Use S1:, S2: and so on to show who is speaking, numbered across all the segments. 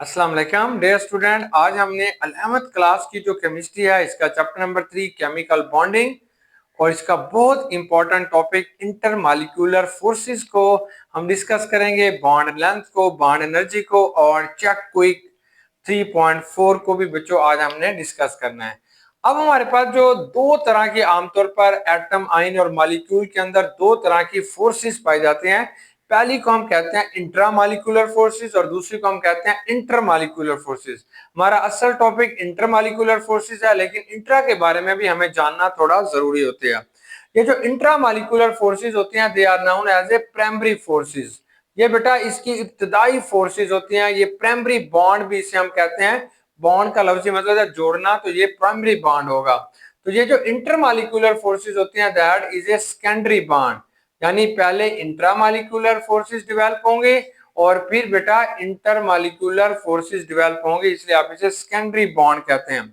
S1: अस्सलाम वालेकुम dear student. आज हमने 11th क्लास की जो केमिस्ट्री है इसका चैप्टर नंबर 3 केमिकल बॉन्डिंग और इसका बहुत इंपॉर्टेंट टॉपिक इंटरमॉलिक्यूलर फोर्सेस को हम डिस्कस करेंगे। बॉन्ड लेंथ को, बॉन्ड एनर्जी को और चेक क्विक 3.4 को भी बच्चों आज हमने डिस्कस करना है। अब हमारे पास जो दो तरह की आमतौर पर एटम, आयन और मॉलिक्यूल के अंदर दो तरह की फोर्सेस पाई जाती हैं। पहली को हम कहते हैं इंट्रामॉलिक्यूलर फोर्सेस और दूसरी को हम कहते हैं इंटरमॉलिक्यूलर फोर्सेस। हमारा असल टॉपिक इंटरमॉलिक्यूलर फोर्सेस है, लेकिन इंट्रा के बारे में भी हमें जानना थोड़ा जरूरी होती है। ये जो इंट्रामॉलिक्यूलर फोर्सेस होती हैं they are known as a primary forces. ये बेटा इसकी इब्तदाई फोर्सेस होती हैं। ये प्राइमरी बॉन्ड भी इसे हम कहते हैं। बॉन्ड का लफ्जी मतलब है जोड़ना, तो ये प्राइमरी बॉन्ड होगा। तो ये जो इंटरमॉलिक्यूलर फोर्सेस होती हैं that is a secondary bond, यानी पहले इंट्रामॉलिक्यूलर फोर्सेस डेवलप होंगे और फिर बेटा इंटरमॉलिक्यूलर फोर्सेस डेवलप होंगे, इसलिए आप इसे सेकेंडरी बॉन्ड कहते हैं।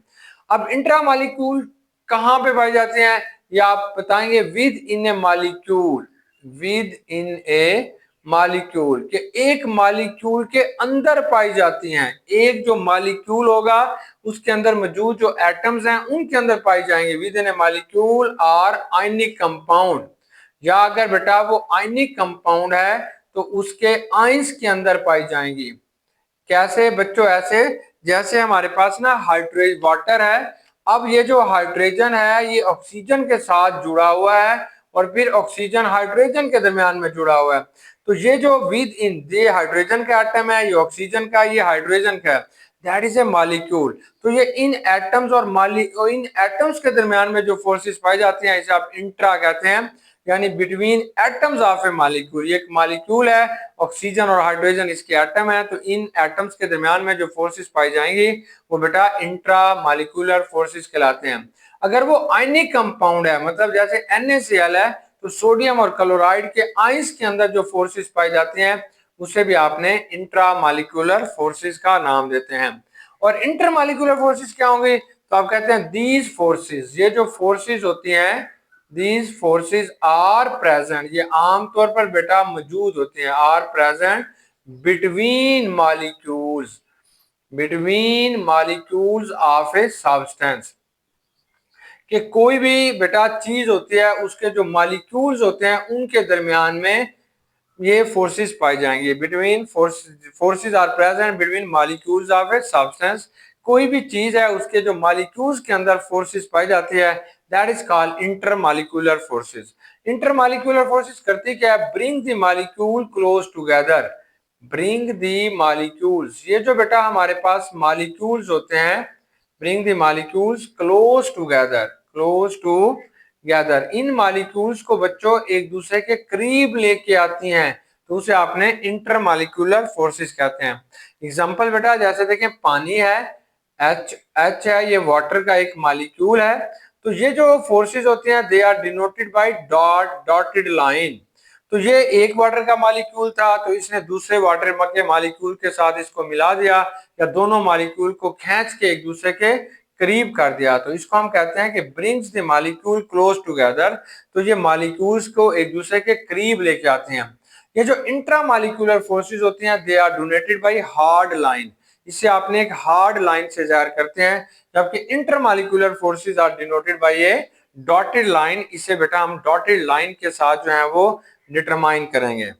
S1: अब इंट्रामॉलिक्यूल कहां पे पाए जाते हैं या आप बताएंगे with in A molecule. With in A molecule के एक मॉलिक्यूल के अंदर पाई जाती हैं। एक जो मॉलिक्यूल होगा उसके अंदर मौजूद जो एटम्स हैं उनके अंदर पाई जाएंगे। विद इन ए मॉलिक्यूल और आयनिक कंपाउंड, या अगर बेटा वो आयनिक कंपाउंड है तो उसके आयंस के अंदर पाई जाएंगी। कैसे बच्चों? ऐसे जैसे हमारे पास ना हाइड्रोजन वाटर है। अब ये जो हाइड्रोजन है ये ऑक्सीजन के साथ जुड़ा हुआ है और फिर ऑक्सीजन हाइड्रोजन के दरमियान में जुड़ा हुआ है। तो ये जो विद इन ये हाइड्रोजन का एटम है, ये ऑक्सीजन का, ये हाइड्रोजन का है, दैट इज ए मॉलिक्यूल। तो ये इन एटम्स और इन एटम्स के दरमियान में जो फोर्सेस पाई जाती हैं इसे आप इंट्रा कहते हैं, यानी between atoms of A molecule. ये एक मॉलिक्यूल है, ऑक्सीजन और हाइड्रोजन इसके एटम है, तो इन एटम्स के दरमियान में जो फोर्सेस पाई जाएंगी वो बेटा इंट्रा मॉलिक्यूलर फोर्सेस कहलाते हैं। अगर वो आयनिक कंपाउंड है, मतलब जैसे NaCl है, तो सोडियम और क्लोराइड के आयंस के अंदर जो फोर्सेस पाई जाती हैं उसे भी आपने इंट्रा मॉलिक्यूलर फोर्सेस का नाम देते हैं। और इंटर मॉलिक्यूलर फोर्सेस क्या होंगे? तो आप कहते हैं दीज फोर्सेस, ये जो फोर्सेस होती हैं these forces are present, ये आमतौर पर बेटा मौजूद होते हैं, are present between molecules of a substance। कि कोई भी बेटा चीज होती है उसके जो मॉलिक्यूल्स होते हैं उनके दरमियान में ये फोर्सेस पाई जाएंगी। Between forces are present between molecules of a substance. कोई भी चीज है उसके जो मॉलिक्यूल्स के अंदर फोर्सेस पाई जाती है that is called intermolecular forces. Intermolecular forces करती क्या है? Bring the molecule close together. Bring the molecules, ये जो बेटा हमारे पास मॉलिक्यूल्स होते हैं, bring the molecules close together, close together. इन मॉलिक्यूल्स को बच्चों एक दूसरे के करीब लेके आती हैं, तो उसे आपने इंटरमॉलिक्यूलर फोर्सेस कहते हैं। एग्जांपल बेटा जैसे देखें पानी है, एच है, ये वाटर का एक मॉलिक्यूल है। तो ये जो फोर्सेस होती हैं they are denoted by dotted line. तो ये एक वाटर का मॉलिक्यूल था तो इसने दूसरे वाटर के मॉलिक्यूल के साथ इसको मिला दिया, या दोनों मॉलिक्यूल को खींच के एक दूसरे के करीब कर दिया, तो इसको हम कहते हैं कि brings the molecule close together. तो ये मॉलिक्यूल्स को एक दूसरे के करीब लेके आते हैं। ये जो इंट्रा मॉलिक्यूलर फोर्सेस होती हैं they are donated by hard line. इसे आपने एक हार्ड लाइन से जाहिर करते हैं, जबकि intermolecular forces are denoted by a dotted line. इसे बेटा हम डॉटेड लाइन के साथ जो है वो डिटरमाइन करेंगे,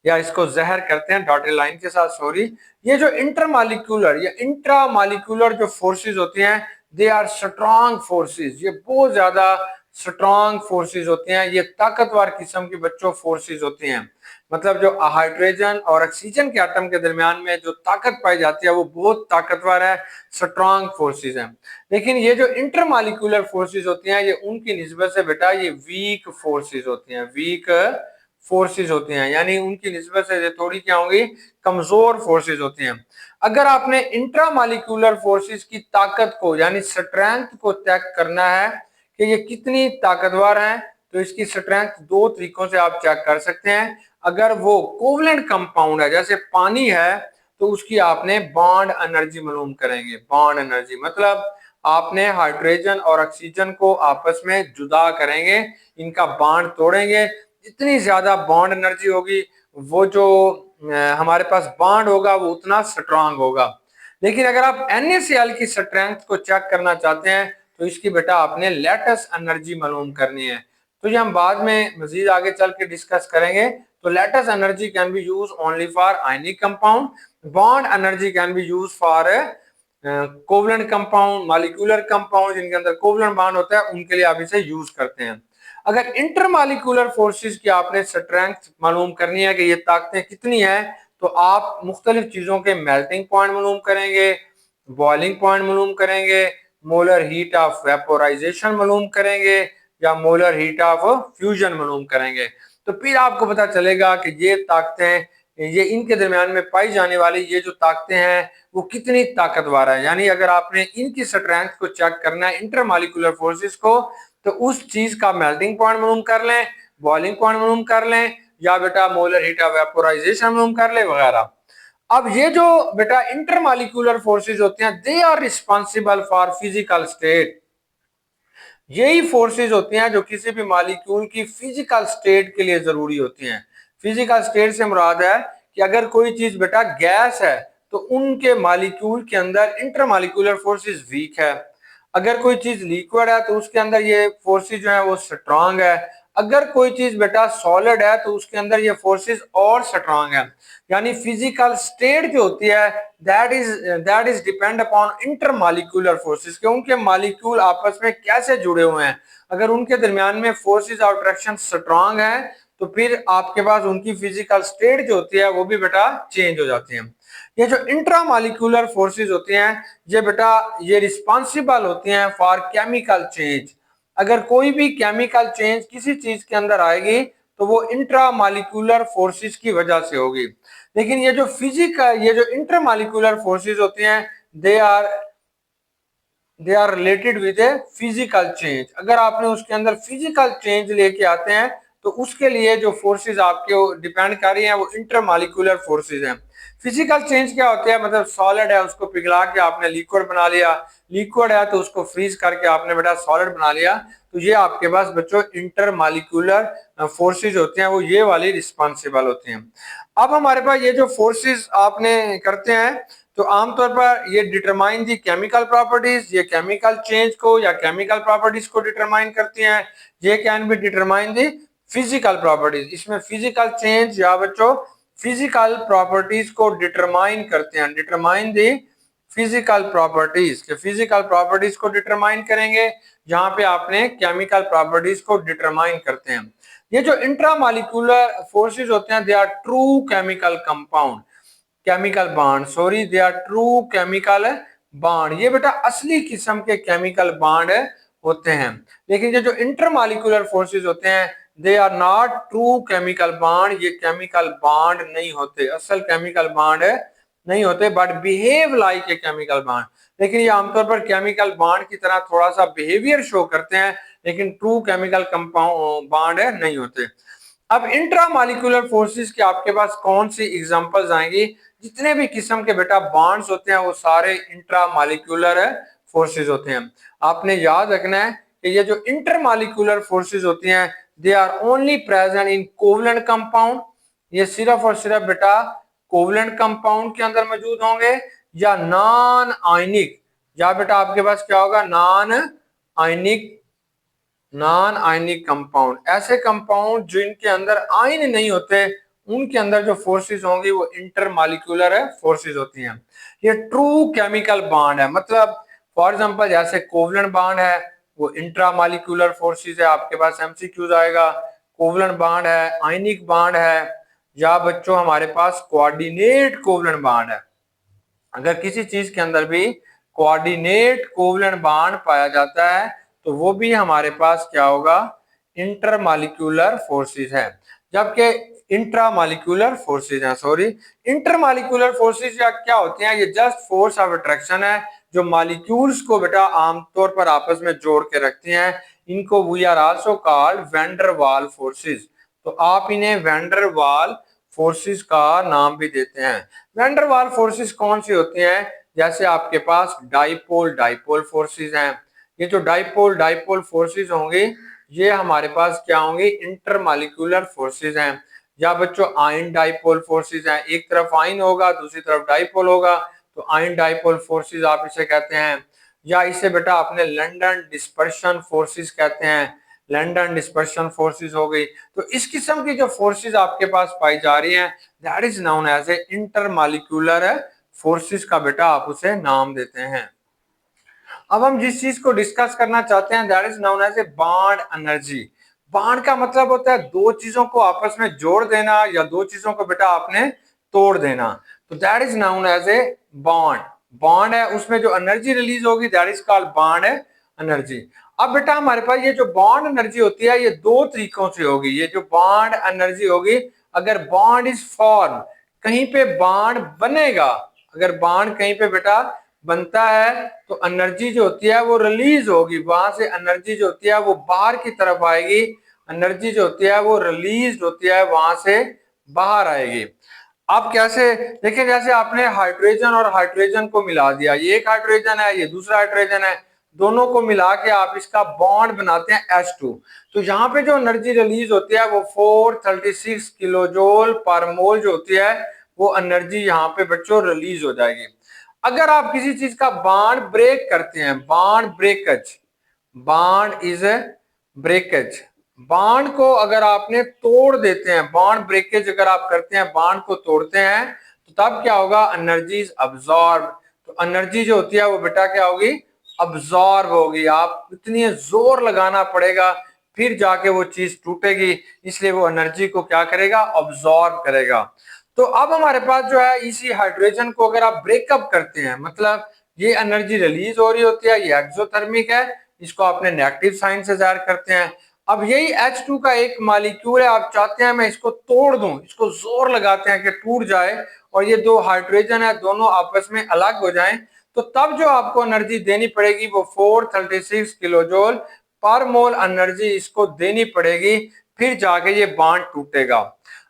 S1: या इसको जहर करते हैं डॉटेड लाइन के साथ, सॉरी। ये जो इंटरमॉलिक्यूलर या इंट्रामॉलिक्यूलर जो फोर्सेस होती हैं दे आर स्ट्रॉन्ग फोर्सेस। ये बहुत ज्यादा स्ट्रॉन्ग फोर्सेस होती हैं, ये ताकतवर किस्म की बच्चों फोर्सेस होती हैं। मतलब जो हाइड्रोजन और ऑक्सीजन के एटम के दरमियान में जो ताकत पाई जाती है वो बहुत ताकतवर है, स्ट्रॉन्ग फोर्सेस हैं। लेकिन ये जो इंटरमॉलिक्यूलर फोर्सेस होती हैं ये उनकी निस्बत से बेटा ये वीक फोर्सेस होती हैं, वीक फोर्सेस होती हैं, यानी उनकी निस्बत से ये थोड़ी क्या होंगी, कमजोर फोर्सेस होती हैं। अगर आपने इंट्रामॉलिक्यूलर फोर्सेस की ताकत को यानी स्ट्रेंथ को चेक करना है कि ये कितनी ताकतवर हैं, तो इसकी स्ट्रेंथ दो तरीकों से आप चेक कर सकते हैं। अगर वो कोवलेंट कंपाउंड है जैसे पानी है तो उसकी आपने बॉन्ड एनर्जी मालूम करेंगे। बॉन्ड एनर्जी मतलब आपने हाइड्रोजन और ऑक्सीजन को आपस में जुदा करेंगे, इनका बॉन्ड तोड़ेंगे, जितनी ज्यादा बॉन्ड एनर्जी होगी वो जो हमारे पास बॉन्ड होगा वो उतना स्ट्रांग होगा। लेकिन अगर आप NaCl की स्ट्रेंथ को चेक करना चाहते हैं तो इसकी बेटा आपने लेटेस्ट एनर्जी मालूम करनी है। तो ये हम बाद में मजीद आगे चल के डिस्कस करेंगे। तो latest energy can be use only for ionic compound, bond energy can be use for covalent compound, molecular compound जिनके अंदर कोवलेंट बॉन्ड होता है उनके लिए आप इसे यूज करते हैं। अगर इंटरमॉलिक्यूलर फोर्सेस की आपने स्ट्रेंथ मालूम करनी है कि ये ताकतें कितनी है, तो आप मुख्तलिफ चीजों के मेल्टिंग पॉइंट मालूम करेंगे, बॉइलिंग पॉइंट मालूम करेंगे, मोलर हीट ऑफ वेपोराइजेशन मालूम करेंगे या मोलर हीट ऑफ फ्यूजन मालूम करेंगे। तो फिर आपको पता चलेगा कि ये ताकतें, ये इनके दरमियान में पाई जाने वाली ये जो ताकतें हैं वो कितनी ताकतवर है। यानी अगर आपने इनकी स्ट्रेंथ को चेक करना है इंटरमॉलिक्यूलर फोर्सेस को, तो उस चीज का मेल्टिंग पॉइंट मालूम कर लें, बॉइलिंग पॉइंट मालूम कर लें या बेटा मोलर हीट ऑफ वेपोराइजेशन मालूम कर ले वगैरह। अब ये जो बेटा इंटरमॉलिक्यूलर फोर्सेस होते हैं they are responsible for physical state. यही फोर्सेस होती हैं जो किसी भी मॉलिक्यूल की फिजिकल स्टेट के लिए जरूरी होती हैं। फिजिकल स्टेट से मुराद है कि अगर कोई चीज बेटा गैस है तो उनके मॉलिक्यूल के अंदर इंटरमॉलिक्यूलर फोर्सेस वीक है। अगर कोई चीज लिक्विड है तो उसके अंदर ये फोर्सेस जो है वो स्ट्रांग है। अगर कोई चीज बेटा सॉलिड है तो उसके अंदर ये फोर्सेस और स्ट्रांग है। यानी फिजिकल स्टेट जो होती है that is depend upon intermolecular forces के उनके मॉलिक्यूल आपस में कैसे जुड़े हुए हैं। अगर उनके दरमियान में फोर्सेस ऑफ अट्रैक्शन स्ट्रांग है तो फिर आपके पास उनकी फिजिकल स्टेट जो होती है वो भी बेटा चेंज हो जाती है। ये जो इंट्रामॉलिक्यूलर फोर्सेस होती हैं ये बेटा ये रिस्पॉन्सिबल होती हैं फॉर केमिकल चेंज। अगर कोई भी केमिकल चेंज किसी चीज के अंदर आएगी तो वो इंट्रामॉलिक्यूलर फोर्सेस की वजह से होगी। लेकिन ये जो इंटरमॉलिक्यूलर फोर्सेस होती हैं they are related with a physical change. अगर आपने उसके अंदर फिजिकल चेंज लेके आते हैं तो उसके लिए जो फोर्सेस आपके डिपेंड कर रही हैं वो इंटरमॉलिक्यूलर फोर्सेस हैं। फिजिकल चेंज क्या होते हैं, मतलब सॉलिड है उसको पिघला के आपने लिक्विड बना लिया, लिक्विड है तो उसको फ्रीज करके आपने बेटा सॉलिड बना लिया। तो ये आपके पास बच्चों इंटरमॉलिक्यूलर फोर्सेस होते हैं, वो ये वाली रिस्पॉन्सिबल होते हैं। अब हमारे पास ये जो फोर्सेस आपने करते हैं तो आमतौर पर ये डिटरमाइन दी केमिकल प्रॉपर्टीज, ये केमिकल चेंज को या केमिकल प्रॉपर्टीज को डिटरमाइन करती हैं। ये can be determine the physical properties, इसमें फिजिकल चेंज या बच्चों फिजिकल प्रॉपर्टीज को डिटरमाइन करते हैं। डिटरमाइन दी फिजिकल प्रॉपर्टीज के फिजिकल प्रॉपर्टीज को डिटरमाइन करेंगे, जहां पे आपने केमिकल प्रॉपर्टीज को डिटरमाइन करते हैं। ये जो इंट्रामॉलिक्यूलर फोर्सेस होते हैं they are true chemical compound, chemical bond, sorry they are true chemical bond. ये बेटा असली किस्म के केमिकल बॉन्ड होते हैं। लेकिन ये जो इंटरमॉलिक्यूलर फोर्सेस होते हैं they are not true chemical bond, ये केमिकल बॉन्ड नहीं होते, असल केमिकल बॉन्ड नहीं होते, but behave like a chemical bond. लेकिन ये आमतौर पर केमिकल बॉन्ड की तरह थोड़ा सा बिहेवियर शो करते हैं, लेकिन ट्रू केमिकल कंपाउंड बॉन्ड नहीं होते। अब इंट्रामॉलिक्यूलर फोर्सेस के आपके पास कौन सी एग्जांपल्स आएंगी, जितने भी किस्म के बेटा बॉन्ड्स होते हैं वो सारे इंट्रामॉलिक्यूलर फोर्सेस होते हैं। आपने याद रखना है कि ये जो इंटरमॉलिक्यूलर फोर्सेस होती हैं they are only present in covalent compound, ये सिर्फ और सिर्फ बेटा कोवलेंट कंपाउंड के अंदर मौजूद होंगे, या नॉन आयनिक, या बेटा आपके पास क्या होगा नॉन आयनिक कंपाउंड। ऐसे कंपाउंड जिनके अंदर आयन नहीं होते उनके अंदर जो फोर्सेस होंगी वो इंटरमॉलिक्यूलर फोर्सेस होती हैं। ये ट्रू केमिकल बॉन्ड है, मतलब फॉर एग्जांपल जैसे कोवलेंट बॉन्ड है वो इंट्रामॉलिक्यूलर फोर्सेस है, आपके पास एमसीक्यूज आएगा। कोवलेंट बॉन्ड है, आयनिक बॉन्ड है, या बच्चों हमारे पास कोऑर्डिनेट कोवलेंट बॉन्ड है। अगर किसी चीज के अंदर भी कोऑर्डिनेट कोवलेंट बॉन्ड पाया जाता है तो वो भी हमारे पास क्या होगा, इंटरमॉलिक्यूलर फोर्सेस है। जबकि इंट्रामॉलिक्यूलर फोर्सेस हैं, सॉरी इंटरमॉलिक्यूलर फोर्सेस या क्या होते हैं, ये जस्ट फोर्स ऑफ अट्रैक्शन है जो मॉलिक्यूल्स को बेटा आमतौर पर आपस में जोड़ के रखती हैं। इनको we are also called van der Waal forces. तो आप इन्हें वैन डर वाल फोर्सेस का नाम भी देते हैं। वैन डर वाल फोर्सेस कौन सी होती हैं, जैसे आपके पास डाइपोल डाइपोल फोर्सेस हैं। ये जो डाइपोल डाइपोल फोर्सेस होंगे ये हमारे पास क्या होंगे, इंटरमॉलिक्यूलर फोर्सेस हैं। या बच्चों आयन डाइपोल फोर्सेस हैं, एक तरफ आयन होगा दूसरी तरफ डाइपोल होगा, तो आयन डाइपोल फोर्सेस आप इसे कहते हैं, या इसे बेटा अपने लंदन डिस्पर्शन फोर्सेस कहते हैं, लंदन डिस्पर्शन फोर्सेस हो गई। तो इस किस्म की जो फोर्सेस आपके पास पाई जा रही हैं that is known as a intermolecular forces का बेटा आप उसे नाम देते हैं। अब हम जिस चीज को डिस्कस करना चाहते हैं that is known as a bond energy. Bond का मतलब होता है दो चीजों को आपस में जोड़ देना या दो चीजों को बेटा आपने तोड़ देना, तो that is known as a bond. Bond है उसमें जो एनर्जी रिलीज होगी that is called bond energy. अब बेटा हमारे पास ये जो बॉन्ड एनर्जी होती है ये दो तरीकों से होगी। ये जो बॉन्ड एनर्जी होगी, अगर बॉन्ड इज फॉर्म, कहीं पे बॉन्ड बनेगा, अगर बॉन्ड कहीं पे बेटा बनता है तो एनर्जी जो होती है वो रिलीज होगी, वहां से एनर्जी जो होती है वो बाहर की तरफ आएगी, एनर्जी जो होती है वो रिलीज होती है वहां से बाहर आएगी। आप कैसे देखिए, जैसे आपने हाइड्रोजन और हाइड्रोजन को मिला दिया, ये एक हाइड्रोजन है ये दूसरा हाइड्रोजन है, दोनों को मिला के आप इसका बॉन्ड बनाते हैं H2, तो यहाँ पे जो एनर्जी रिलीज होती है वो 436 किलो जूल पर मोल जो होती है वो एनर्जी यहाँ पे बच्चों रिलीज हो जाएगी। अगर आप किसी चीज का बॉन्ड ब्रेक करते हैं, bond breakage, bond is a breakage, bond को अगर आपने तोड़ देते हैं, बॉन्ड ब्रेकेज अगर आप करते हैं, बॉन्ड को तोड़ते हैं, तो तब क्या होगा, एनर्जी इज अब्सॉर्ब। तो एनर्जी जो होती है वो बेटा क्या होगी, अब्सॉर्ब होगी। आप इतनी जोर लगाना पड़ेगा फिर जाके वो चीज टूटेगी, इसलिए वो एनर्जी को क्या करेगा, अब्सॉर्ब करेगा। तो अब हमारे पास जो है इसी हाइड्रोजन को अगर आप ब्रेकअप करते हैं, मतलब ये एनर्जी रिलीज हो रही होती है, ये एक्सोथर्मिक है, इसको आपने नेगेटिव साइन से जाहिर करते हैं। अब यही H2 का एक मॉलिक्यूल है, आप चाहते हैं मैं इसको तोड़ दूं, इसको जोर लगाते हैं कि टूट जाए और ये दो हाइड्रोजन है दोनों आपस में अलग हो जाएं, तो तब जो आपको एनर्जी देनी पड़ेगी वो 436 किलो जूल पर मोल एनर्जी इसको देनी पड़ेगी, फिर जाके ये बॉन्ड टूटेगा।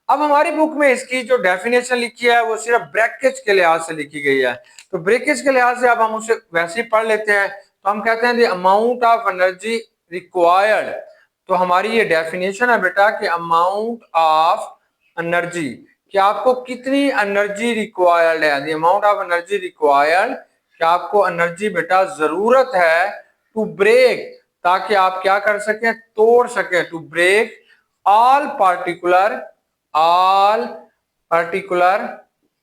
S1: अब हमारी बुक में इसकी जो डेफिनेशन लिखी है वो सिर्फ ब्रैकेज के लिहाज से लिखी गई है, तो ब्रैकेज के लिहाज से अब हम उसे वैसे ही पढ़ लेते हैं। तो हम कहते हैं the amount of energy required, तो हमारी ये डेफिनेशन है बेटा कि अमाउंट ऑफ एनर्जी, कि आपको कितनी एनर्जी रिक्वायर्ड है, the amount of energy required, कि आपको एनर्जी बेटा जरूरत है टू ब्रेक, ताकि आप क्या कर सकें, तोड़ सकें, टू ब्रेक ऑल पार्टिकुलर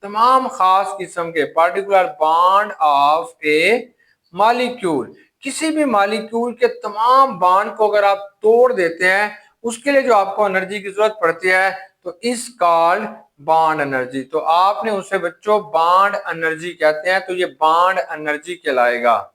S1: तमाम खास किस्म के particular bond of A molecule, किसी भी मॉलिक्यूल के तमाम बॉन्ड को अगर आप तोड़ देते हैं उसके लिए जो आपको एनर्जी की जरूरत पड़ती है तो इस कॉल्ड बॉन्ड एनर्जी। तो आपने उसे बच्चों बॉन्ड एनर्जी कहते हैं, तो ये बॉन्ड एनर्जी कहलाएगा,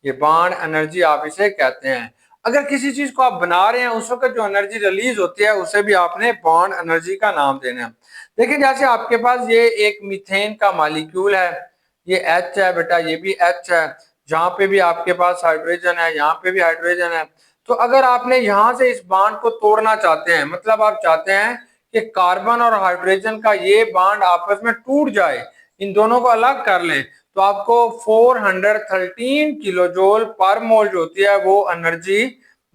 S1: ये बॉन्ड एनर्जी आप इसे कहते हैं। अगर किसी चीज को आप बना रहे हैं उस वक्त जो एनर्जी रिलीज होती है उसे भी आपने बॉन्ड एनर्जी का नाम देना है। देखिए जैसे आपके पास ये एक मीथेन का मॉलिक्यूल है, ये H है बेटा, ये भी H है, जहां पे भी आपके पास हाइड्रोजन है यहाँ पे भी हाइड्रोजन है। तो अगर आपने यहाँ से इस बॉन्ड को तोड़ना चाहते हैं, मतलब आप चाहते हैं कि कार्बन और हाइड्रोजन का ये बॉन्ड आपस में टूट जाए, इन दोनों को अलग कर लें, तो आपको 413 किलो जूल पर मोल जो होती है वो एनर्जी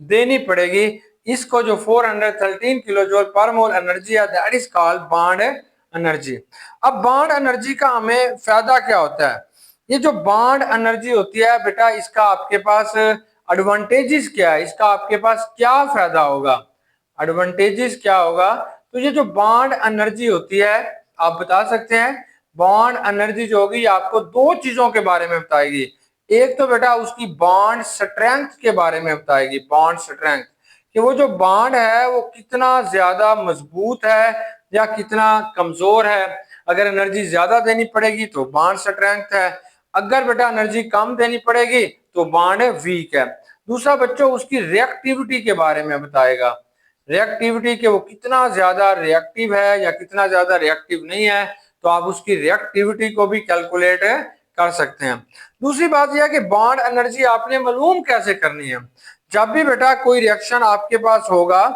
S1: देनी पड़ेगी। इसको जो 413 किलो जूल पर मोल एनर्जी है that is called bond energy. अब बॉन्ड एनर्जी का हमें फायदा क्या होता है, ये जो बॉन्ड एनर्जी होती है बेटा इसका आपके पास एडवांटेजेस क्या है, इसका आपके पास क्या फायदा होगा, एडवांटेजेस क्या होगा। तो ये जो बॉन्ड एनर्जी होती है आप बता सकते हैं, बॉन्ड एनर्जी जो होगी आपको दो चीजों के बारे में बताएगी। एक तो बेटा उसकी बॉन्ड स्ट्रेंथ के बारे में बताएगी, बॉन्ड स्ट्रेंथ, कि वो जो बॉन्ड है वो कितना ज्यादा मजबूत है या कितना कमजोर है। अगर एनर्जी ज्यादा देनी पड़ेगी तो बॉन्ड स्ट्रेंथ है, अगर बेटा एनर्जी कम देनी पड़ेगी तो बॉन्ड वीक है। दूसरा बच्चों उसकी रिएक्टिविटी के बारे में बताएगा, रिएक्टिविटी के वो कितना ज्यादा रिएक्टिव है या कितना ज्यादा रिएक्टिव नहीं है, तो आप उसकी रिएक्टिविटी को भी कैलकुलेट कर सकते हैं। दूसरी बात यह है कि बॉन्ड एनर्जी आपने मालूम कैसे करनी है, जब भी बेटा कोई रिएक्शन आपके पास होगा,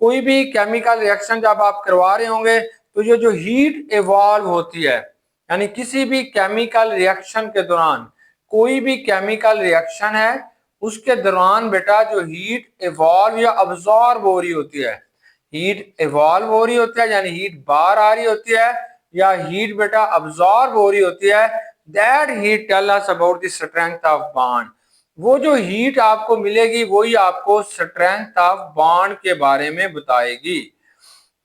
S1: कोई भी केमिकल रिएक्शन जब आप करवा रहे होंगे, तो ये जो हीट इवॉल्व होती है, यानी किसी भी केमिकल रिएक्शन के दौरान, कोई भी केमिकल रिएक्शन है उसके दौरान बेटा जो हीट इवॉल्व या अब्सॉर्ब हो रही होती है, हीट इवॉल्व हो रही होती है यानी हीट बाहर आ रही होती है, या हीट बेटा अब्सॉर्ब हो रही होती है, that heat tell us about the strength of bond. वो जो हीट आपको मिलेगी वही आपको स्ट्रेंथ ऑफ बॉन्ड के बारे में बताएगी।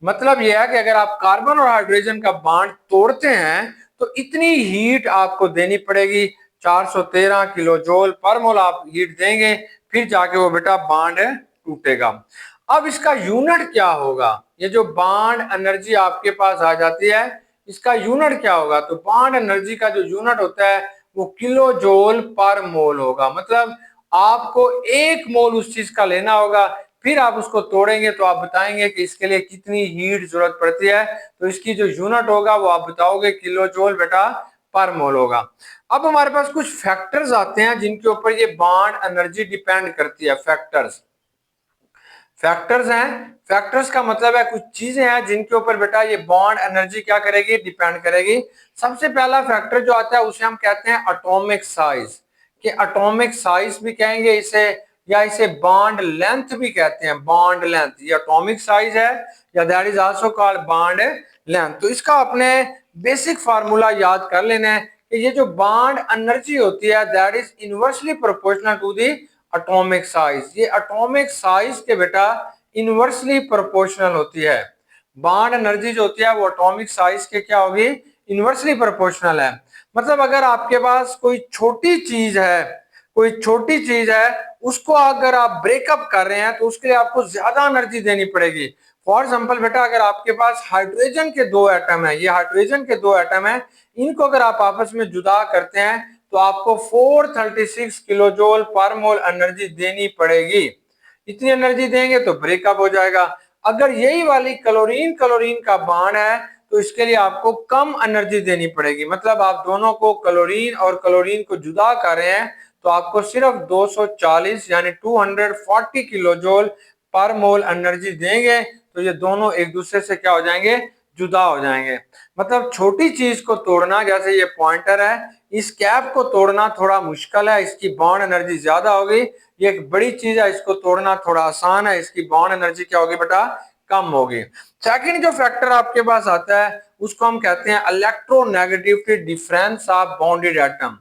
S1: मतलब यह है कि अगर आप कार्बन और हाइड्रोजन का बॉन्ड तोड़ते हैं तो इतनी हीट आपको देनी पड़ेगी, 413 किलो जूल पर मोल आप हीट देंगे, फिर जाके वो बेटा बॉन्ड टूटेगा। अब इसका यूनिट क्या होगा? ये जो बॉन्ड एनर्जी आपके पास आ जाती है, इसका यूनिट क्या होगा? तो बॉन्ड एनर्जी का जो यूनिट होता है वो किलो जूल पर मोल होगा। मतलब आपको एक मोल उस चीज का लेना होगा, फिर आप उसको तोड़ेंगे तो आप बताएंगे कि इसके लिए कितनी हीट जरूरत पड़ती है, तो इसकी जो यूनिट होगा वो आप बताओगे किलो जूल बेटा पर मोल होगा। अब हमारे पास कुछ फैक्टर्स आते हैं जिनके ऊपर ये बॉन्ड एनर्जी डिपेंड करती है। फैक्टर्स हैं, फैक्टर्स का मतलब है कुछ चीजें हैं जिनके ऊपर बेटा ये बॉन्ड एनर्जी क्या करेगी, डिपेंड करेगी। सबसे पहला फैक्टर जो आता है उसे हम कहते हैं एटॉमिक साइज, कि एटॉमिक साइज भी कहेंगे इसे, या इसे बॉन्ड लेंथ भी कहते हैं। बॉन्ड लेंथ ये एटॉमिक साइज है, या that is also called bond length. तो इसका अपने बेसिक फार्मूला याद कर लेना है कि ये जो बॉन्ड एनर्जी होती है that is inversely proportional to the atomic size. ये एटॉमिक साइज के बेटा इनवर्सली प्रोपोर्शनल होती है। बॉन्ड एनर्जी जो होती है वो एटॉमिक साइज के क्या होगी, इनवर्सली प्रोपोर्शनल है। मतलब अगर आपके पास कोई छोटी चीज है, कोई छोटी चीज है, उसको अगर आप ब्रेकअप कर रहे हैं तो उसके लिए आपको ज्यादा एनर्जी देनी पड़ेगी। फॉर एग्जाम्पल बेटा अगर आपके पास हाइड्रोजन के दो एटम है, ये हाइड्रोजन के दो एटम है, इनको अगर आप आपस में जुदा करते हैं तो आपको 436 किलो जूल पर मोल एनर्जी देनी पड़ेगी। इतनी एनर्जी देंगे तो ब्रेकअप हो जाएगा। अगर यही वाली क्लोरीन क्लोरीन का बॉन्ड है तो इसके लिए आपको कम एनर्जी देनी पड़ेगी। मतलब आप दोनों को क्लोरीन और क्लोरीन को जुदा कर रहे हैं तो आपको सिर्फ 240 यानी 240 किलो जूल पर मोल एनर्जी देंगे, तो ये दोनों एक दूसरे से क्या हो जाएंगे, जुदा हो जाएंगे। मतलब छोटी चीज को तोड़ना, जैसे ये पॉइंटर है, इस कैप को तोड़ना थोड़ा मुश्किल है, इसकी बॉन्ड एनर्जी ज्यादा होगी। ये एक बड़ी चीज है, इसको तोड़ना थोड़ा आसान है, इसकी बॉन्ड एनर्जी क्या होगी बेटा, कम होगी। सेकंड जो फैक्टर आपके पास आता है उसको हम कहते हैं electronegativity difference of bounded atom.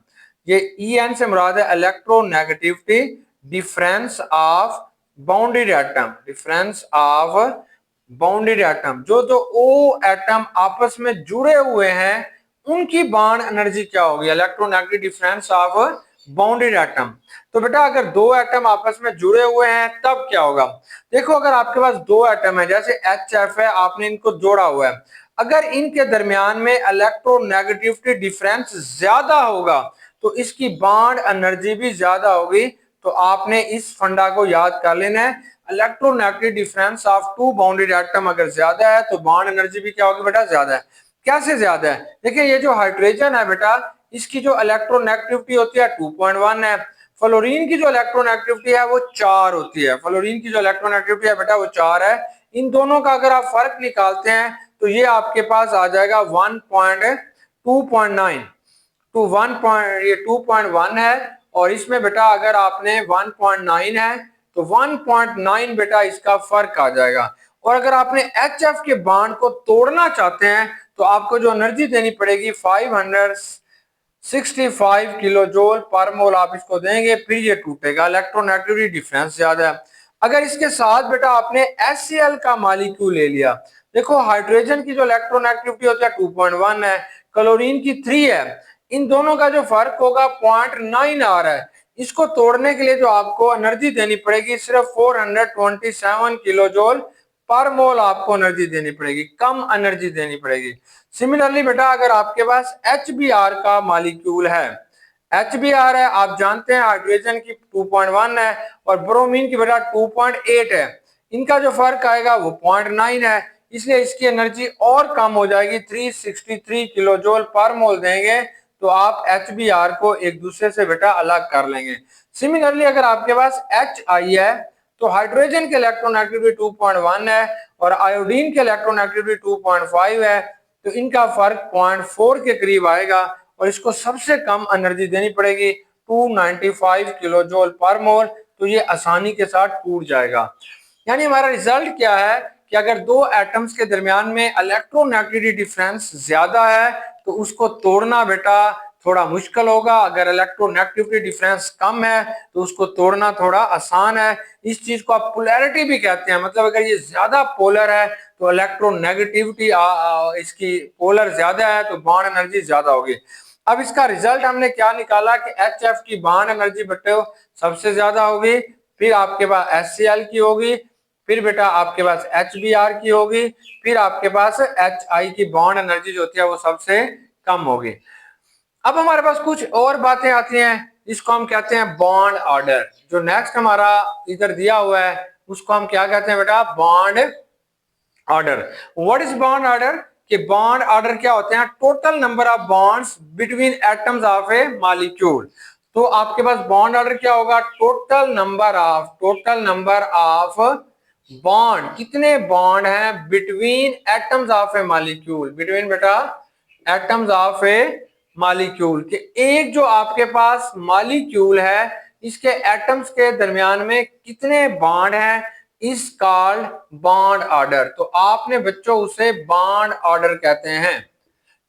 S1: ये EN से मुराद है electronegativity difference of bounded atom. Difference of bounded atom, जो जो ओ एटम आपस में जुड़े हुए हैं उनकी बॉन्ड एनर्जी क्या होगी, electronegative difference of bounded atom. तो बेटा अगर दो एटम आपस में जुड़े हुए हैं तब क्या होगा? देखो अगर आपके पास दो एटम है, जैसे HF है, आपने इनको जोड़ा हुआ है, अगर इनके दरमियान में इलेक्ट्रोनेगेटिविटी डिफरेंस ज्यादा होगा तो इसकी बॉन्ड एनर्जी भी ज्यादा होगी। तो आपने इस फंडा को याद कर लेना है, electronegative difference of two bounded atom अगर ज्यादा है तो बॉन्ड एनर्जी भी क्या होगी बेटा, ज्यादा है। कैसे ज्यादा है? देखिए ये जो हाइड्रोजन है बेटा, इसकी जो इलेक्ट्रोनेगेटिविटी होती है 2.1 है। फ्लोरीन की जो इलेक्ट्रोनेगेटिविटी है वो 4 होती है। फ्लोरीन की जो इलेक्ट्रोनेगेटिविटी है बेटा वो 4 है। इन दोनों का अगर आप फर्क निकालते हैं तो ये आपके पास आ जाएगा 1.2.9 टू 1 ये 2.1 है, और इसमें बेटा अगर आपने 1.9 है तो 1.9 बेटा इसका फर्क आ जाएगा। और अगर आपने HF के बॉन्ड को तोड़ना चाहते हैं तो आपको जो एनर्जी देनी पड़ेगी 565 किलो जूल पर मोल आप इसको देंगे, फिर ये टूटेगा, इलेक्ट्रोनेगेटिविटी डिफरेंस ज्यादा है। अगर इसके साथ बेटा आपने HCl का मॉलिक्यूल ले लिया, देखो हाइड्रोजन की जो इलेक्ट्रोनेगेटिविटी होती है 2.1 है, क्लोरीन की 3 है, इन दोनों का जो फर्क होगा 0.9 आ रहा है। इसको तोड़ने के लिए जो आपको एनर्जी देनी पड़ेगी सिर्फ 427 किलो जूल पर मोल आपको एनर्जी देनी पड़ेगी, कम एनर्जी देनी पड़ेगी। सिमिलरली बेटा अगर आपके पास HBr का मॉलिक्यूल है, HBr है, आप जानते हैं हाइड्रोजन की 2.1 है और ब्रोमीन की बेटा 2.8 है, इनका जो फर्क आएगा वो 0.9 है, इसलिए इसकी एनर्जी और कम हो जाएगी, 363 किलो जूल पर मोल देंगे तो आप HBr को एक दूसरे से बेटा अलग कर लेंगे। सिमिलरली अगर आपके पास HI है तो हाइड्रोजन के इलेक्ट्रोनेगेटिविटी 2.1 है और आयोडीन के इलेक्ट्रोनेगेटिविटी 2.5 है, तो इनका फर्क 0.4 के करीब आएगा और इसको सबसे कम एनर्जी देनी पड़ेगी 295 किलो जूल पर मोल, तो ये आसानी के साथ टूट जाएगा। यानी हमारा रिजल्ट क्या है कि अगर दो एटम्स के दरमियान में इलेक्ट्रोनेगेटिविटी डिफरेंस ज्यादा है तो उसको तोड़ना बेटा थोड़ा मुश्किल होगा। अगर इलेक्ट्रोनेगेटिविटी डिफरेंस कम है तो उसको तोड़ना थोड़ा आसान है। इस चीज को आप पोलैरिटी भी कहते हैं, मतलब अगर ये ज्यादा पोलर है तो इलेक्ट्रोनेगेटिविटी इसकी पोलर ज्यादा है तो बॉन्ड एनर्जी ज्यादा होगी। अब इसका रिजल्ट हमने क्या निकाला कि HF की बॉन्ड एनर्जी बेटे सबसे ज्यादा होगी, फिर आपके पास HCl की होगी, फिर बेटा आपके पास HBr की होगी, फिर आपके पास HI की बॉन्ड एनर्जी जो होती है वो सबसे कम होगी। अब हमारे पास कुछ और बातें आती हैं, इसको हम कहते हैं बॉन्ड ऑर्डर। जो नेक्स्ट हमारा इधर दिया हुआ है उसको हम क्या कहते हैं बेटा, bond order. What is bond order? कि बॉन्ड ऑर्डर क्या होते हैं, total number of bonds between atoms of A molecule. तो आपके पास बॉन्ड ऑर्डर क्या होगा, टोटल नंबर ऑफ बॉन्ड, कितने बॉन्ड हैं between atoms of A molecule, between बेटा एटम्स ऑफ ए मॉलिक्यूल, के एक जो आपके पास मॉलिक्यूल है इसके एटम्स के दरमियान में कितने बॉन्ड हैं, इस कॉल्ड बॉन्ड ऑर्डर। तो आपने बच्चों उसे बॉन्ड ऑर्डर कहते हैं,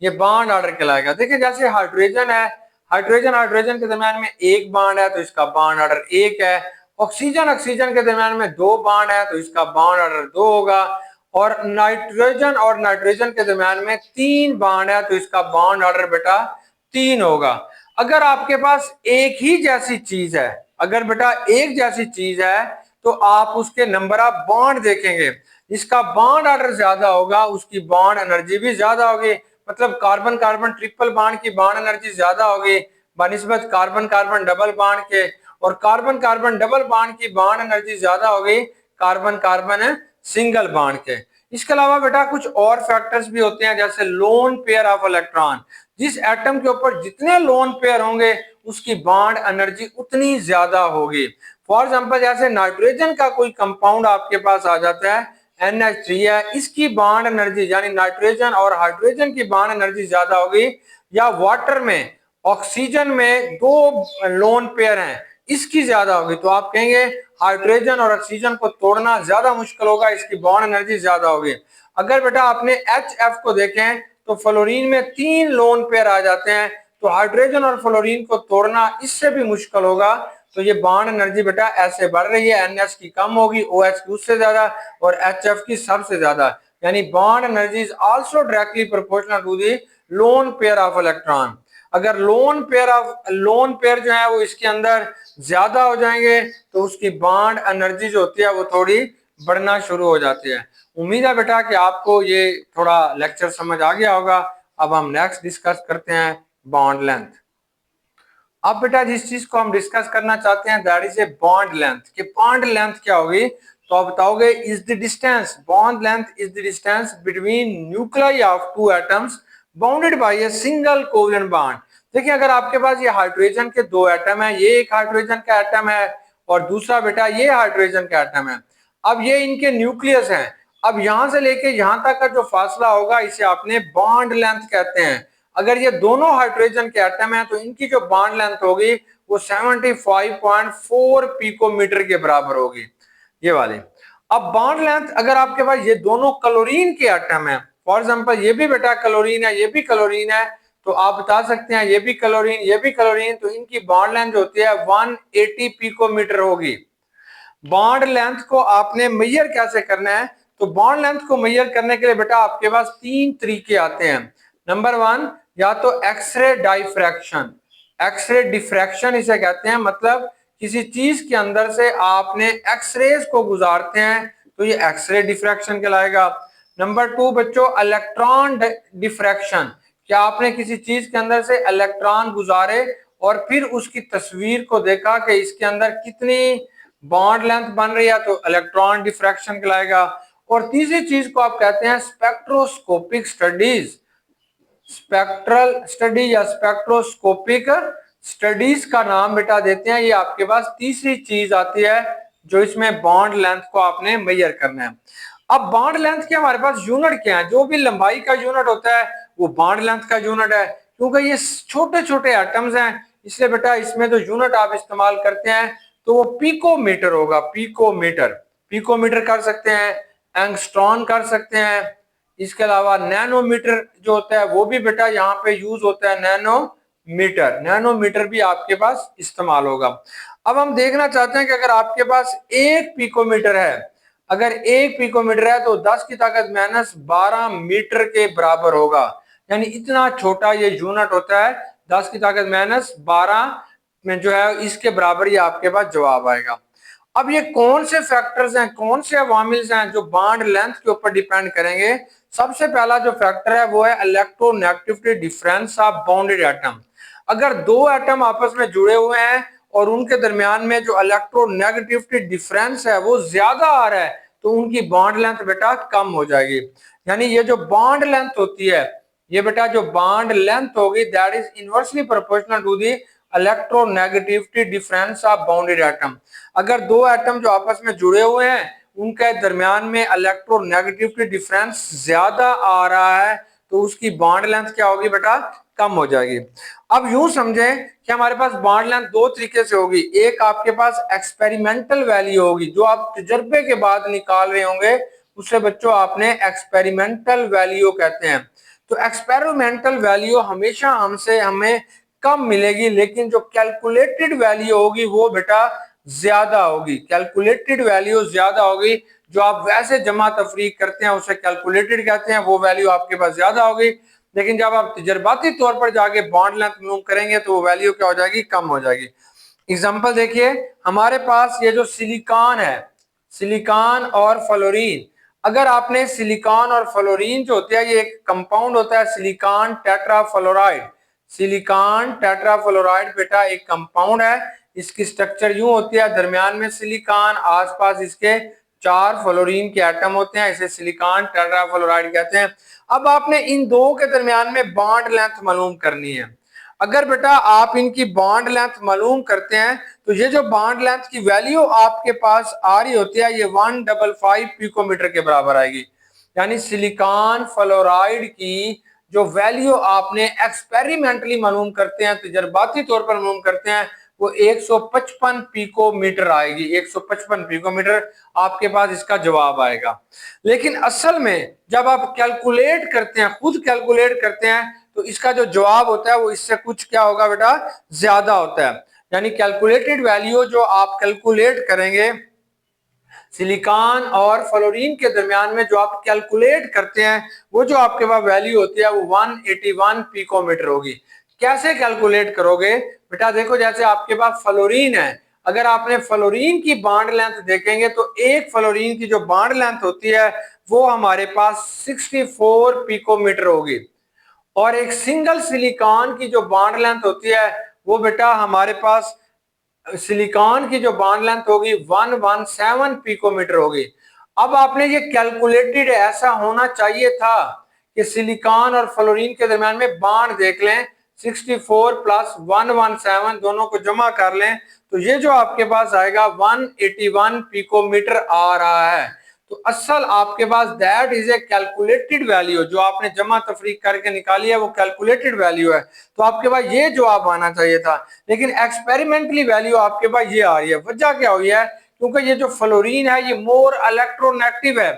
S1: ये बॉन्ड ऑर्डर कहलाएगा। देखिए जैसे हाइड्रोजन है, हाइड्रोजन के दरमियान में एक बॉन्ड है तो इसका बॉन्ड ऑर्डर एक है। ऑक्सीजन के दरमियान में दो बॉन्ड है तो इसका बॉन्ड ऑर्डर दो होगा। और नाइट्रोजन के दरमियान में तीन बॉन्ड है तो इसका बॉन्ड ऑर्डर बेटा तीन होगा। अगर आपके पास एक ही जैसी चीज है, अगर बेटा एक जैसी चीज है तो आप उसके नंबर ऑफ बॉन्ड देखेंगे, इसका बॉन्ड ऑर्डर ज्यादा होगा उसकी बॉन्ड एनर्जी भी ज्यादा होगी। मतलब कार्बन कार्बन ट्रिपल बॉन्ड की बॉन्ड एनर्जी ज्यादा होगी बनिस्बत कार्बन कार्बन डबल बॉन्ड के, और कार्बन कार्बन डबल बॉन्ड की बॉन्ड एनर्जी ज्यादा होगी कार्बन कार्बन सिंगल बॉन्ड के। इसके अलावा बेटा कुछ और फैक्टर्स भी होते हैं, जैसे लोन पेयर ऑफ इलेक्ट्रॉन। जिस एटम के ऊपर जितने लोन पेयर होंगे उसकी बॉन्ड एनर्जी उतनी ज्यादा होगी। फॉर एग्जांपल जैसे नाइट्रोजन का कोई कंपाउंड आपके पास आ जाता है NH3 है, इसकी बॉन्ड एनर्जी यानी नाइट्रोजन और हाइड्रोजन की बॉन्ड एनर्जी ज्यादा होगी। या वाटर में ऑक्सीजन में दो लोन पेयर हैं इसकी ज्यादा होगी, तो आप कहेंगे हाइड्रोजन और ऑक्सीजन को तोड़ना ज्यादा मुश्किल होगा, इसकी बॉन्ड एनर्जी ज्यादा होगी। अगर बेटा आपने HF को देखें तो फ्लोरीन में तीन लोन पेयर आ जाते हैं, तो हाइड्रोजन और फ्लोरीन को तोड़ना इससे भी मुश्किल होगा। तो ये बॉन्ड एनर्जी बेटा ऐसे बढ़ रही है, NH की कम होगी, OH की उससे ज्यादा और HF की सबसे ज्यादा। यानी bond energy is also directly proportional to the lone pair of electron. अगर लोन पेयर जो है वो इसके अंदर ज्यादा हो जाएंगे तो उसकी बॉन्ड एनर्जी जो होती है वो थोड़ी बढ़ना शुरू हो जाती है। उम्मीद है बेटा कि आपको ये थोड़ा लेक्चर समझ आ गया होगा। अब हम नेक्स्ट डिस्कस करते हैं बॉन्ड लेंथ। अब बेटा जिस चीज को हम डिस्कस करना चाहते हैं that is a bond length, कि बॉन्ड लेंथ क्या होगी। तो आप बताओगे is the distance, bond length is the distance between nuclei of two atoms bounded by a single covalent bond. देखिए अगर आपके पास ये हाइड्रोजन के दो एटम है, ये एक हाइड्रोजन का एटम है और दूसरा बेटा ये हाइड्रोजन का एटम है। अब ये इनके न्यूक्लियस हैं, अब यहां से लेके यहां तक का जो फासला होगा इसे आपने बॉन्ड लेंथ कहते हैं। अगर ये दोनों हाइड्रोजन के एटम हैं तो इनकी जो बॉन्ड लेंथ होगी वो 75.4 पिकोमीटर के बराबर होगी, ये वाले। अब बॉन्ड लेंथ अगर आपके पास ये दोनों क्लोरीन के एटम है, फॉर एग्जांपल ये भी बेटा क्लोरीन है ये भी क्लोरीन है, तो आप बता सकते हैं ये भी क्लोरीन ये भी क्लोरीन, तो इनकी बॉन्ड लेंथ जो होती है 180 पिकोमीटर होगी। बॉन्ड लेंथ को आपने मेजर कैसे करना है, तो बॉन्ड लेंथ को मेजर करने के लिए बेटा आपके पास तीन तरीके आते हैं। नंबर वन, या तो एक्सरे डाइफ्रैक्शन, एक्सरे डिफ्रैक्शन इसे कहते हैं, मतलब किसी चीज के अंदर से आपने एक्सरेज को गुजारते हैं तो ये एक्सरे डिफ्रैक्शन कहलाएगा। नंबर टू बच्चों इलेक्ट्रॉन डिफ्रैक्शन, क्या आपने किसी चीज के अंदर से इलेक्ट्रॉन गुजारे और फिर उसकी तस्वीर को देखा कि इसके अंदर कितनी बॉन्ड लेंथ बन रही है, तो इलेक्ट्रॉन डिफ्रैक्शन कहलाएगा। और तीसरी चीज को आप कहते हैं स्पेक्ट्रोस्कोपिक स्टडीज, स्पेक्ट्रल स्टडी या स्पेक्ट्रोस्कोपिक स्टडीज का नाम बेटा देते हैं। ये आपके पास तीसरी चीज आती है जो इसमें बॉन्ड लेंथ को आपने मेजर करना है। अब बॉन्ड लेंथ के हमारे पास यूनिट क्या है, जो भी लंबाई का यूनिट होता है वो बॉन्ड लेंथ का यूनिट है। क्योंकि ये छोटे छोटे एटम्स हैं इसलिए बेटा इसमें जो यूनिट आप इस्तेमाल करते हैं तो वो पिकोमीटर होगा, पिकोमीटर। पिकोमीटर कर सकते हैं, एंगस्ट्रॉन कर सकते हैं, इसके अलावा नैनोमीटर जो होता है वो भी बेटा यहाँ पे यूज होता है, नैनोमीटर। मीटर, नैनोमीटर भी आपके पास इस्तेमाल होगा। अब हम देखना चाहते हैं कि अगर आपके पास 1 पिकोमीटर है, अगर 1 पिकोमीटर है तो 10 की ताकत माइनस 12 मीटर के बराबर होगा। यानी इतना छोटा ये यूनिट होता है, 10 की ताकत माइनस 12 में जो है इसके बराबर ही आपके पास जवाब आएगा। अब ये कौन से फैक्टर्स हैं, कौन से अवामिल्स हैं जो बॉन्ड लेंथ के ऊपर डिपेंड करेंगे। सबसे पहला जो फैक्टर है वो है electronegativity difference of bounded atom. अगर दो एटम आपस में जुड़े हुए हैं और उनके दरमियान में जो इलेक्ट्रोनेगेटिविटी डिफरेंस है वो ज्यादा आ रहा है तो उनकी बॉन्ड लेंथ बेटा कम हो जाएगी। यानी ये जो बॉन्ड लेंथ होती है, ये बेटा जो बॉन्ड लेंथ होगी that is inversely proportional to the electronegativity difference of bounded atom. अगर दो एटम जो आपस में जुड़े हुए हैं उनके दरमियान में इलेक्ट्रोनेगेटिविटी डिफरेंस ज्यादा आ रहा है तो उसकी बॉन्ड लेंथ क्या होगी बेटा, कम हो जाएगी। अब यूं समझें कि हमारे पास बॉन्ड लेंथ दो तरीके से होगी। एक आपके पास एक्सपेरिमेंटल वैल्यू होगी जो आप तजर्बे के बाद निकाल रहे होंगे, उससे बच्चों आपने एक्सपेरिमेंटल वैल्यू कहते हैं। तो एक्सपेरिमेंटल वैल्यू हमेशा हमें कम मिलेगी, लेकिन जो कैलकुलेटेड वैल्यू होगी वो बेटा ज्यादा होगी। कैलकुलेटेड वैल्यू ज्यादा होगी, जो आप वैसे जमा तफरीक करते हैं उसे कैलकुलेटेड कहते हैं, वो वैल्यू आपके पास ज्यादा होगी। लेकिन जब आप तजर्बाती तौर पर जाके बॉन्ड लेंथ मालूम करेंगे तो वो वैल्यू क्या हो जाएगी, कम हो जाएगी। एग्जांपल देखिए, हमारे पास ये जो सिलिकॉन है, सिलिकॉन और फ्लोरीन, अगर आपने सिलिकॉन और फ्लोरीन जो होते हैं ये एक कंपाउंड होता है सिलिकॉन टेट्राफ्लोराइड। सिलिकॉन टेट्राफ्लोराइड बेटा एक कंपाउंड है, इसकी स्ट्रक्चर यूं होती है, दरमियान में सिलिकॉन, आसपास इसके 4 फ्लोरीन के एटम होते हैं, इसे सिलिकॉन टेट्राफ्लोराइड कहते हैं। अब आपने इन दो के दरमियान में बॉन्ड लेंथ मालूम करनी है। अगर बेटा आप इनकी बॉन्ड लेंथ मालूम करते हैं तो ये जो बॉन्ड लेंथ की वैल्यू आपके पास आ रही होती है ये 155 पिकोमीटर के बराबर आएगी। यानी सिलिकॉन फ्लोराइड की जो वैल्यू आपने एक्सपेरिमेंटली मालूम करते हैं, तजर्बाती तौर पर मालूम करते हैं, वो 155 पिकोमीटर आएगी। 155 पिकोमीटर आपके पास इसका जवाब आएगा। लेकिन असल में जब आप कैलकुलेट करते हैं, खुद कैलकुलेट करते हैं, तो इसका जो जवाब होता है वो इससे कुछ क्या होगा बेटा, ज्यादा होता है। यानी कैलकुलेटेड वैल्यू जो आप कैलकुलेट करेंगे सिलिकॉन और फ्लोरीन के दरमियान में जो आप कैलकुलेट करते हैं वो जो आपके पास वैल्यू होती है वो 181 पिकोमीटर होगी। कैसे कैलकुलेट करोगे बेटा, देखो जैसे आपके पास फ्लोरीन है, अगर आपने फ्लोरीन की बॉन्ड लेंथ देखेंगे तो एक फ्लोरीन की जो बॉन्ड लेंथ होती है वो हमारे पास 64 पिकोमीटर होगी, और एक सिंगल सिलिकॉन की जो बॉन्ड लेंथ होती है वो बेटा हमारे पास सिलिकॉन की जो बॉन्ड लेंथ होगी 117 पिकोमीटर होगी। अब आपने ये कैलकुलेटेड, ऐसा होना चाहिए था कि सिलिकॉन और फ्लोरीन के दरमियान में बॉन्ड देख लें, 64 प्लस 117 दोनों को जमा कर लें तो ये जो आपके पास आएगा 181 पिकोमीटर आ रहा है। तो असल आपके पास that is a calculated value, जो आपने जमा तफरीक करके निकाली है वो कैलकुलेटेड वैल्यू है, तो आपके पास ये जवाब आना चाहिए था। लेकिन एक्सपेरिमेंटली वैल्यू आपके पास ये आ रही है। वजह क्या हुई है, क्योंकि ये जो फ्लोरीन है ये मोर इलेक्ट्रोनेगेटिव है,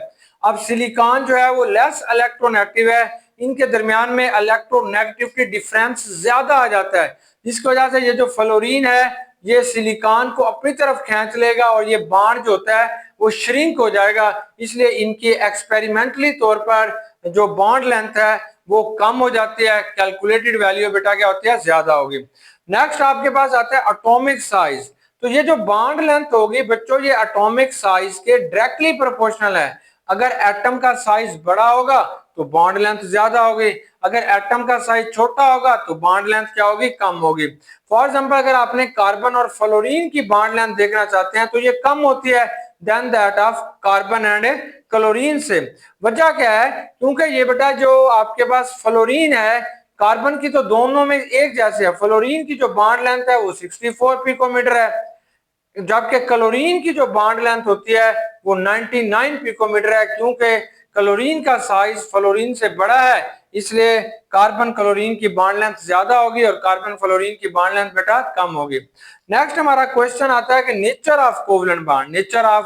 S1: अब सिलिकॉन जो है वो लेस इलेक्ट्रोनेगेटिव है, इनके दरमियान में इलेक्ट्रोनेगेटिविटी डिफरेंस ज्यादा आ जाता है, जिसकी वजह से ये जो फ्लोरीन है ये सिलिकॉन को अपनी तरफ खींच लेगा और ये बॉन्ड जो होता है वो श्रिंक हो जाएगा। इसलिए इनकी एक्सपेरिमेंटली तौर पर जो बॉन्ड लेंथ है वो कम हो जाती है, कैलकुलेटेड वैल्यू बेटा क्या होती है, ज्यादा होगी। नेक्स्ट आपके पास आता है एटॉमिक साइज। तो ये जो बॉन्ड लेंथ होगी बच्चों ये एटॉमिक साइज के डायरेक्टली प्रोपोर्शनल है। अगर एटम का साइज बड़ा होगा तो बॉन्ड लेंथ ज्यादा होगी, अगर एटम का साइज छोटा होगा तो बॉन्ड लेंथ क्या होगी, कम होगी। फॉर एग्जांपल अगर आपने कार्बन और फ्लोरीन की बॉन्ड लेंथ देखना चाहते हैं तो ये कम होती है then that of carbon and chlorine से। वजह क्या है, क्योंकि ये बेटा जो आपके पास फ्लोरीन है, कार्बन की तो दोनों में एक जैसे है, फ्लोरीन की जो बॉन्ड लेंथ है वो 64 पिकोमीटर है, जबकि क्लोरीन की जो बॉन्ड लेंथ होती है वो 99 पिकोमीटर है। क्योंकि क्लोरीन का साइज फ्लोरीन से बड़ा है इसलिए कार्बन क्लोरीन की बॉन्ड लेंथ ज्यादा होगी और कार्बन फ्लोरीन की बॉन्ड लेंथ बेटा कम होगी। नेक्स्ट हमारा क्वेश्चन आता है कि nature of covalent bond, nature of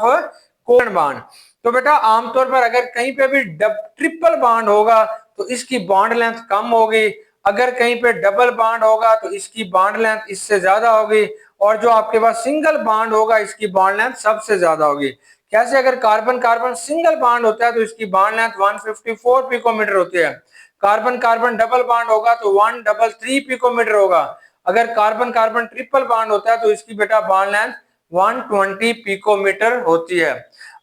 S1: covalent bond. तो बेटा आमतौर पर अगर कहीं पे भी ट्रिपल बॉन्ड होगा तो इसकी बॉन्ड लेंथ कम होगी, अगर कहीं पे डबल बॉन्ड होगा तो इसकी बॉन्ड लेंथ इससे ज्यादा होगी, और जो आपके पास सिंगल बॉन्ड होगा इसकी बॉन्ड लेंथ सबसे ज्यादा होगी। कैसे? अगर कार्बन कार्बन सिंगल बॉन्ड होता है तो इसकी बॉन्ड लेंथ 154 पिकोमीटर होती है। कार्बन कार्बन डबल बॉन्ड होगा तो 133 पिकोमीटर होगा। अगर कार्बन कार्बन ट्रिपल बॉन्ड होता है तो इसकी बेटा बॉन्ड लेंथ 120 पिकोमीटर होती है।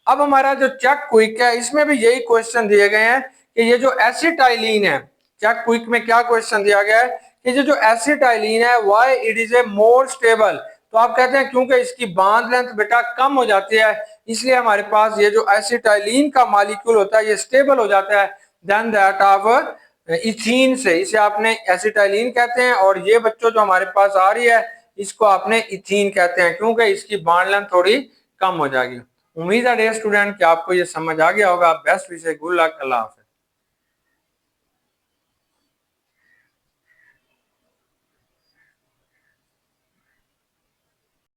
S1: अब हमारा जो चेक क्विक है इसमें भी यही क्वेश्चन दिए गए हैं कि ये जो एसिटाइलिन है, चेक क्विक में क्या क्वेश्चन दिया गया है कि जो एसिटाइलिन है why it is a more stable. तो आप कहते हैं क्योंकि इसकी बॉन्ड लेंथ बेटा कम हो जाती है, इसलिए हमारे पास ये जो एसिटाइलिन का मॉलिक्यूल होता है ये स्टेबल हो जाता है देन दैट ऑफ इथीन से। इसे आपने एसिटाइलिन कहते हैं, और ये बच्चों जो हमारे पास आ रही है इसको आपने इथीन कहते हैं क्योंकि इसकी बॉन्ड लेंथ थोड़ी कम हो जाएगी। उम्मीद है डियर स्टूडेंट कि आपको ये समझ आ गया होगा। बेस्ट विशेष, गुड लक, अल्लाह हाफिज़।